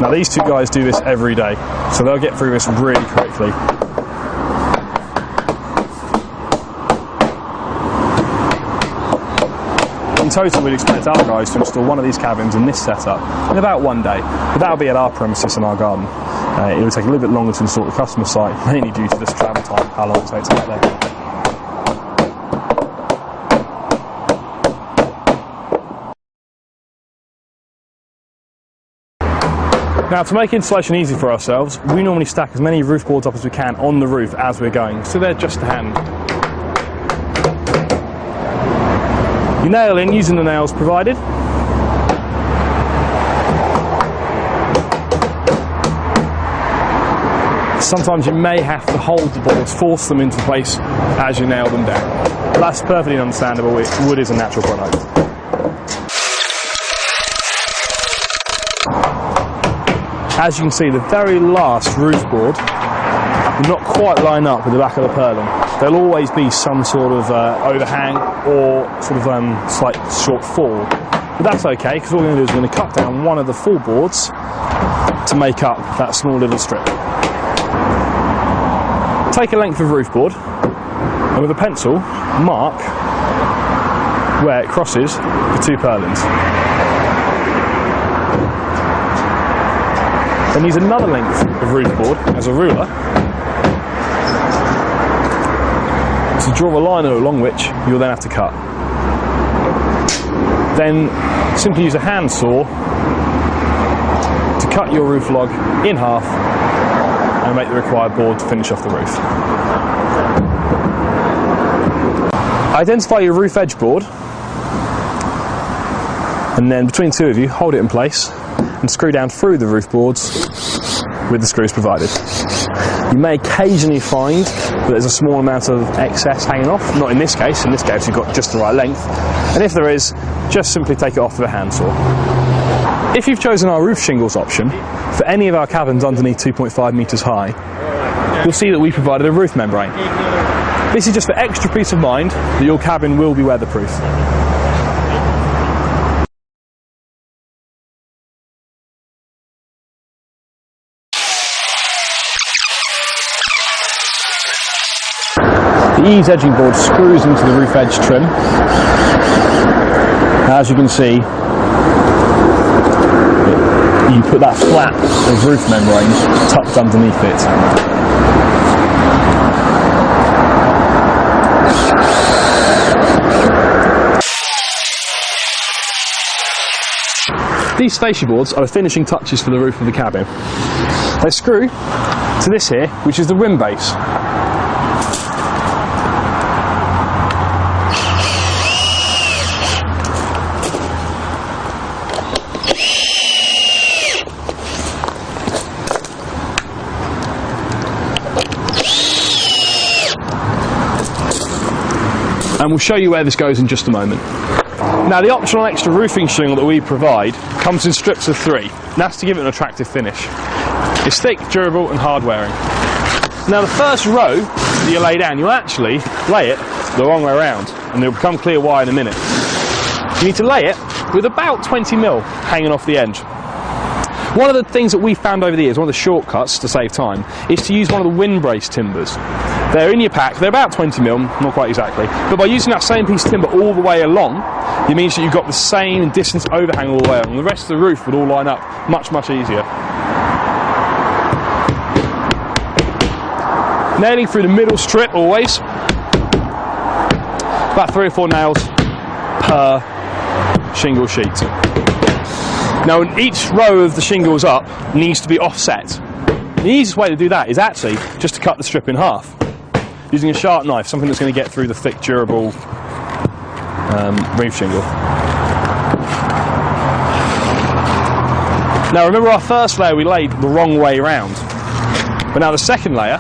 Now these two guys do this every day, so they'll get through this really quickly. In total, we'd expect our guys to install one of these cabins in this setup in about 1 day, but that'll be at our premises in our garden. It will take a little bit longer to install at the customer site, mainly due to this travel time, how long it takes to get there. Now, to make installation easy for ourselves, we normally stack as many roof boards up as we can on the roof as we're going, so they're just to hand. You nail in using the nails provided. Sometimes you may have to hold the boards, force them into place as you nail them down. But that's perfectly understandable, wood is a natural product. As you can see, the very last roof board will not quite line up with the back of the purlin. There'll always be some sort of overhang or sort of slight short fall. But that's okay, because what we're going to do is we're going to cut down one of the full boards to make up that small little strip. Take a length of roof board and with a pencil mark where it crosses the two purlins. Then use another length of roof board as a ruler to draw a line along which you'll then have to cut. Then simply use a handsaw to cut your roof log in half and make the required board to finish off the roof. Identify your roof edge board and then between two of you hold it in place and screw down through the roof boards with the screws provided. You may occasionally find that there's a small amount of excess hanging off, not in this case you've got just the right length, and if there is, just simply take it off with a handsaw. If you've chosen our roof shingles option, for any of our cabins underneath 2.5 metres high, you'll see that we provided a roof membrane. This is just for extra peace of mind that your cabin will be weatherproof. The ease edging board screws into the roof edge trim. As you can see, you put that flap of roof membrane tucked underneath it. These fascia boards are the finishing touches for the roof of the cabin. They screw to this here, which is the rim base. And we'll show you where this goes in just a moment. Now, the optional extra roofing shingle that we provide comes in strips of 3, and that's to give it an attractive finish. It's thick, durable and hard wearing. Now, the first row that you lay down, you'll actually lay it the wrong way around, and it'll become clear why in a minute. You need to lay it with about 20mm hanging off the edge. One of the things that we found over the years, one of the shortcuts to save time, is to use one of the wind brace timbers. They're in your pack, they're about 20mm, not quite exactly, but by using that same piece of timber all the way along, it means that you've got the same distance overhang all the way along. The rest of the roof would all line up much, much easier. Nailing through the middle strip always. About 3 or 4 nails per shingle sheet. Now, each row of the shingles up needs to be offset. The easiest way to do that is actually just to cut the strip in half using a sharp knife, something that's going to get through the thick, durable roof shingle. Now, remember our first layer we laid the wrong way round, but now the second layer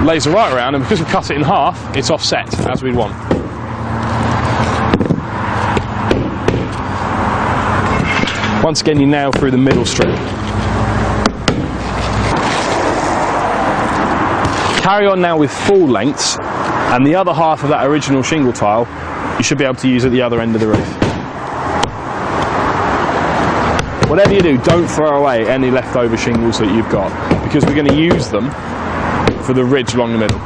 lays the right around, and because we cut it in half, it's offset as we'd want. Once again, you nail through the middle strip. Carry on now with full lengths, and the other half of that original shingle tile you should be able to use at the other end of the roof. whatever you do, don't throw away any leftover shingles that you've got, because we're going to use them for the ridge along the middle.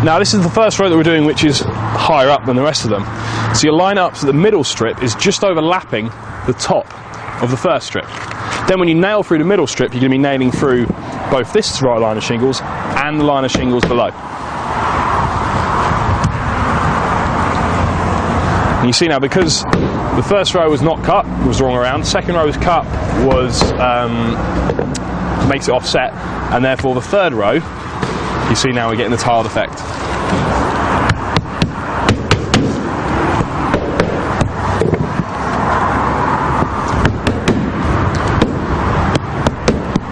Now this is the first row that we're doing, which is higher up than the rest of them. So you line up so the middle strip is just overlapping the top of the first strip. Then when you nail through the middle strip, you're going to be nailing through both this right line of shingles and the line of shingles below. And you see now, because the first row was not cut, was the wrong around, second row was cut, was makes it offset, and therefore the third row, you see now we're getting the tiled effect.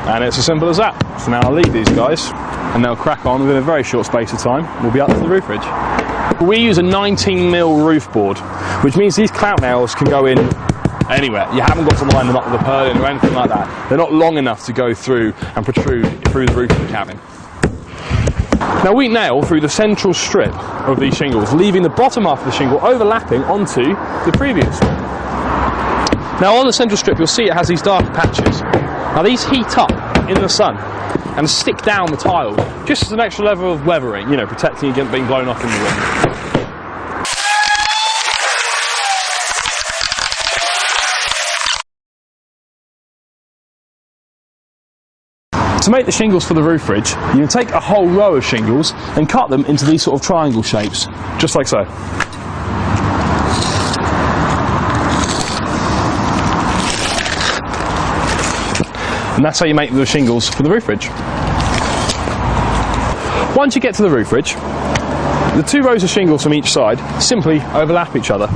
And it's as simple as that. So now I'll leave these guys and they'll crack on within a very short space of time. We'll be up to the roof ridge. We use a 19mm roof board, which means these clout nails can go in anywhere. You haven't got to line them up with a purlin or anything like that. They're not long enough to go through and protrude through the roof of the cabin. Now we nail through the central strip of these shingles, leaving the bottom half of the shingle overlapping onto the previous one. Now on the central strip you'll see it has these dark patches. Now these heat up in the sun and stick down the tiles, just as an extra level of weathering, you know, protecting against being blown off in the wind. To make the shingles for the roof ridge, you can take a whole row of shingles and cut them into these sort of triangle shapes, just like so. And that's how you make the shingles for the roof ridge. Once you get to the roof ridge, the two rows of shingles from each side simply overlap each other.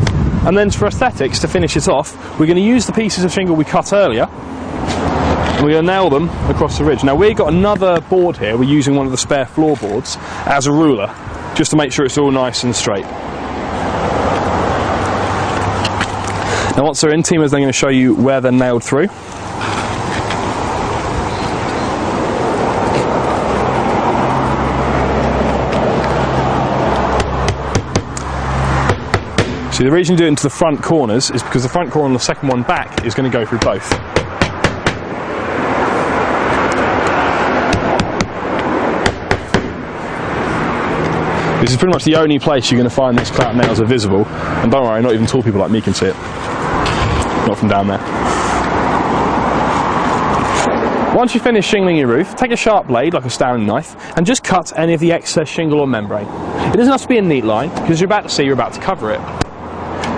And then for aesthetics, to finish it off, we're going to use the pieces of shingle we cut earlier, and we're going to nail them across the ridge. Now we've got another board here, we're using one of the spare floorboards as a ruler, just to make sure it's all nice and straight. Now once they're in, Tim is then going to show you where they're nailed through. So the reason you do it into the front corners is because the front corner and the second one back is going to go through both. This is pretty much the only place you're going to find these clout nails are visible, and don't worry, not even tall people like me can see it. Not from down there. Once you finish shingling your roof, take a sharp blade, like a Stanley knife, and just cut any of the excess shingle or membrane. It doesn't have to be a neat line, because you're about to cover it.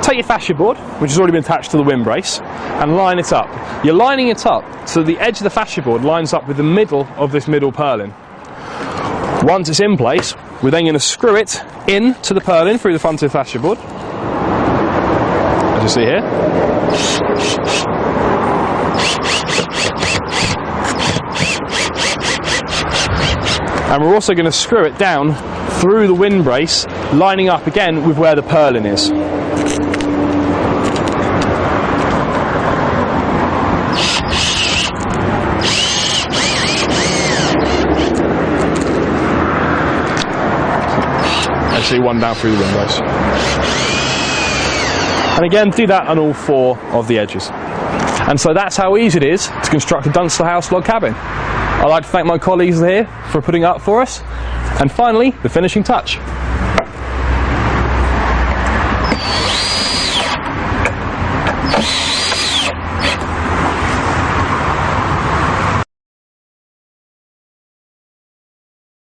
Take your fascia board, which has already been attached to the windbrace, and line it up. You're lining it up so the edge of the fascia board lines up with the middle of this middle purlin. Once it's in place, we're then going to screw it into the purlin through the front of the fascia board, as you see here. And we're also going to screw it down through the windbrace, lining up again with where the purlin is. Actually, one down through the windbrace. And again, do that on all four of the edges. And so that's how easy it is to construct a Dunster House log cabin. I'd like to thank my colleagues here for putting it up for us. And finally, the finishing touch.